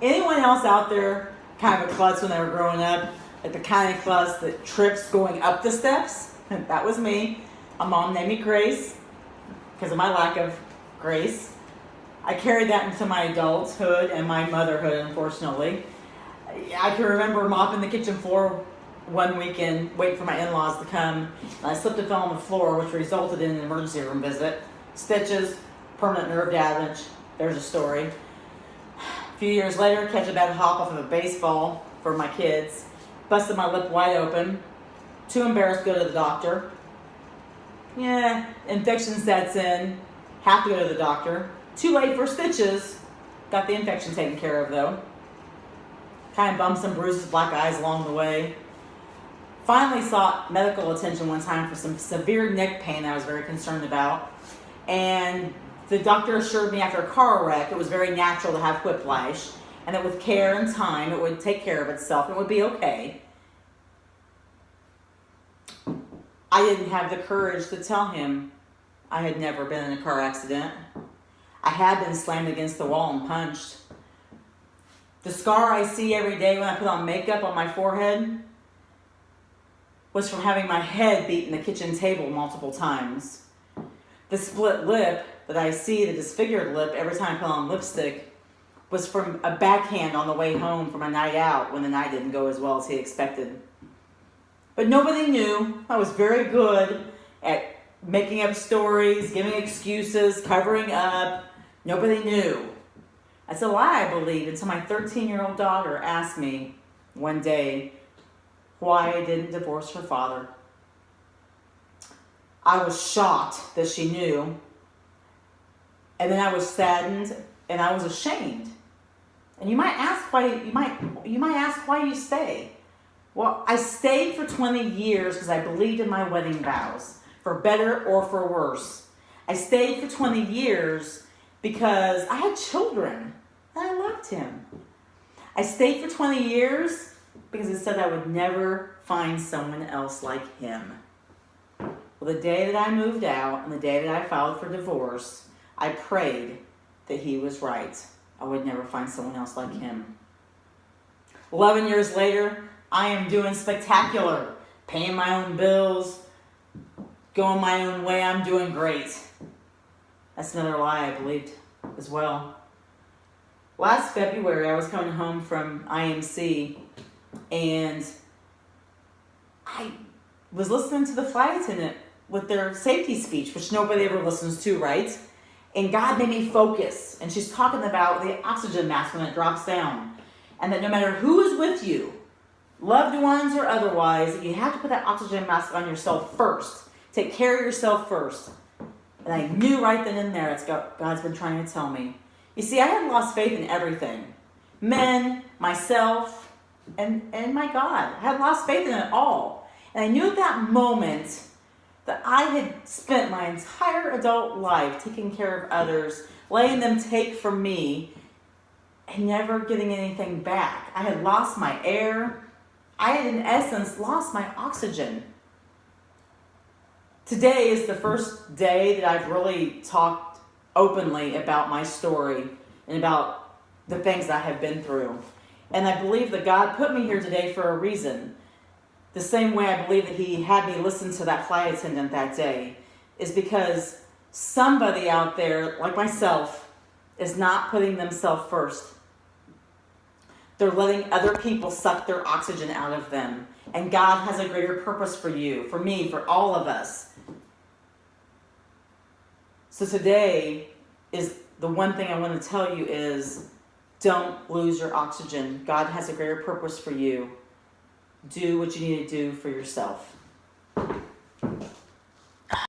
Anyone else out there kind of a klutz when they were growing up? Like the kind of klutz that trips going up the steps? That was me. My mom named me Grace because of my lack of grace. I carried that into my adulthood and my motherhood, unfortunately. I can remember mopping the kitchen floor one weekend, waiting for my in-laws to come, and I slipped and fell on the floor, which resulted in an emergency room visit. Stitches, permanent nerve damage. There's a story. A few years later, catch a bad hop off of a baseball for my kids. Busted my lip wide open. Too embarrassed to go to the doctor. Yeah, infection sets in. Have to go to the doctor. Too late for stitches. Got the infection taken care of though. Kind of bumps and bruises, black eyes along the way. Finally sought medical attention one time for some severe neck pain I was very concerned about. And the doctor assured me after a car wreck it was very natural to have whiplash, and that with care and time it would take care of itself and it would be okay. I didn't have the courage to tell him I had never been in a car accident. I had been slammed against the wall and punched. The scar I see every day when I put on makeup on my forehead was from having my head beaten the kitchen table multiple times. The split lip that I see, the disfigured lip, every time I put on lipstick, was from a backhand on the way home from a night out when the night didn't go as well as he expected. But nobody knew. I was very good at making up stories, giving excuses, covering up. Nobody knew. That's a lie, I believe, until my 13-year-old daughter asked me one day why I didn't divorce her father. I was shocked that she knew, and then I was saddened, and I was ashamed. And you might ask why you might ask why you stay. Well, I stayed for 20 years because I believed in my wedding vows, for better or for worse. I stayed for 20 years because I had children and I loved him. I stayed for 20 years because it said I would never find someone else like him. Well, the day that I moved out and the day that I filed for divorce, I prayed that he was right. I would never find someone else like him. 11 years later, I am doing spectacular, paying my own bills, going my own way. I'm doing great. That's another lie I believed as well. Last February, I was coming home from IMC, and I was listening to the flight attendant with their safety speech, which nobody ever listens to, right? And God made me focus. And she's talking about the oxygen mask when it drops down. And that no matter who is with you, loved ones or otherwise, you have to put that oxygen mask on yourself first. Take care of yourself first. And I knew right then and there it's God's been trying to tell me. You see, I had lost faith in everything. Men, myself, and my God. I had lost faith in it all. And I knew at that moment that I had spent my entire adult life taking care of others, letting them take from me, and never getting anything back. I had lost my air. I had, in essence, lost my oxygen. Today is the first day that I've really talked openly about my story and about the things I have been through. And I believe that God put me here today for a reason. The same way I believe that he had me listen to that flight attendant that day is because somebody out there, like myself, is not putting themselves first. They're letting other people suck their oxygen out of them. And God has a greater purpose for you, for me, for all of us. So today is the one thing I want to tell you is don't lose your oxygen. God has a greater purpose for you. Do what you need to do for yourself.